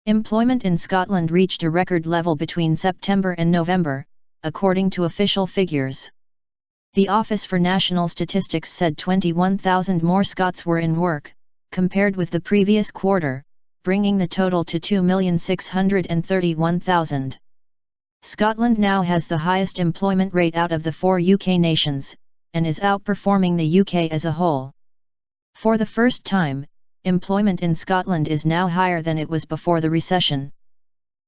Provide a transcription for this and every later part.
Employment in Scotland reached a record level between September and November, according to official figures. The Office for National Statistics said 21,000 more Scots were in work, compared with the previous quarter, bringing the total to 2,631,000. Scotland now has the highest employment rate out of the 4 UK nations, and is outperforming the UK as a whole. For the first time, employment in Scotland is now higher than it was before the recession.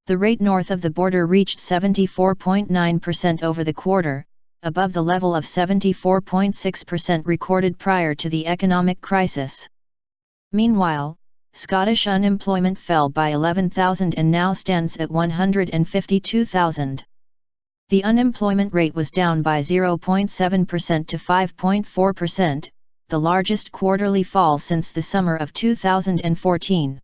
The rate north of the border reached 74.9% over the quarter, above the level of 74.6% recorded prior to the economic crisis. Meanwhile, Scottish unemployment fell by 11,000 and now stands at 152,000. The unemployment rate was down by 0.7% to 5.4%, the largest quarterly fall since the summer of 2014.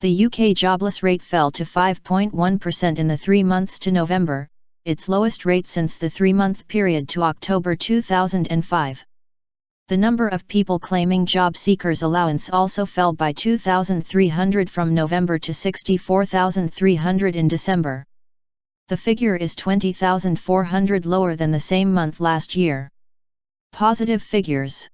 The UK jobless rate fell to 5.1% in the 3 months to November, its lowest rate since the 3-month period to October 2005. The number of people claiming job seekers allowance also fell by 2,300 from November to 64,300 in December. The figure is 20,400 lower than the same month last year. Positive figures.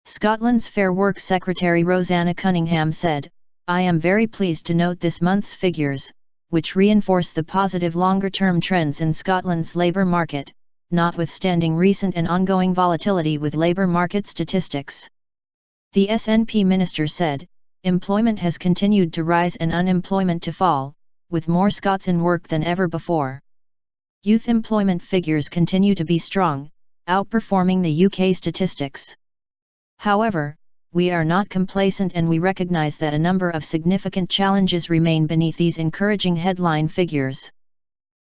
Scotland's Fair Work Secretary Rosanna Cunningham said, "I am very pleased to note this month's figures, which reinforce the positive longer-term trends in Scotland's labour market, notwithstanding recent and ongoing volatility with labour market statistics." The SNP minister said, "Employment has continued to rise and unemployment to fall, with more Scots in work than ever before. Youth employment figures continue to be strong, outperforming the UK statistics. However, we are not complacent and we recognise that a number of significant challenges remain beneath these encouraging headline figures."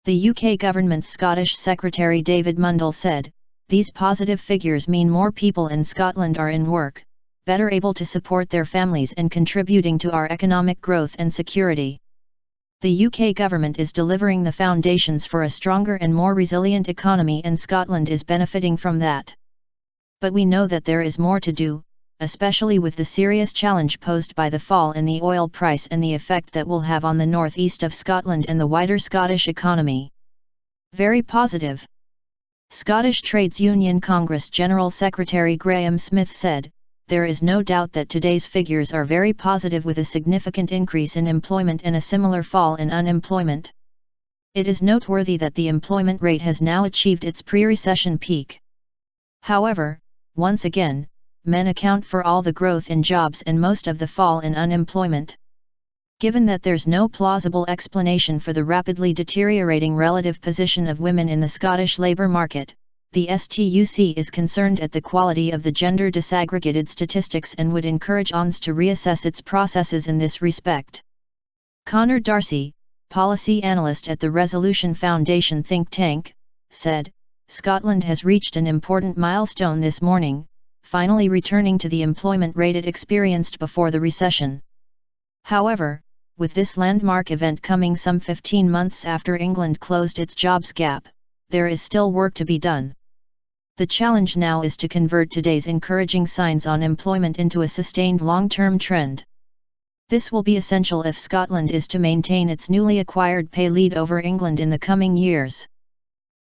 The UK government's Scottish Secretary David Mundell said, "These positive figures mean more people in Scotland are in work, better able to support their families and contributing to our economic growth and security. The UK government is delivering the foundations for a stronger and more resilient economy and Scotland is benefiting from that. But we know that there is more to do, especially with the serious challenge posed by the fall in the oil price and the effect that will have on the northeast of Scotland and the wider Scottish economy." Very positive. Scottish Trades Union Congress General Secretary Graham Smith said, "There is no doubt that today's figures are very positive with a significant increase in employment and a similar fall in unemployment. It is noteworthy that the employment rate has now achieved its pre-recession peak. However, once again, men account for all the growth in jobs and most of the fall in unemployment. Given that there's no plausible explanation for the rapidly deteriorating relative position of women in the Scottish labour market, the STUC is concerned at the quality of the gender disaggregated statistics and would encourage ONS to reassess its processes in this respect." Conor Darcy, policy analyst at the Resolution Foundation think tank, said, "Scotland has reached an important milestone this morning, finally returning to the employment rate it experienced before the recession. However, with this landmark event coming some 15 months after England closed its jobs gap, there is still work to be done. The challenge now is to convert today's encouraging signs on employment into a sustained long-term trend. This will be essential if Scotland is to maintain its newly acquired pay lead over England in the coming years."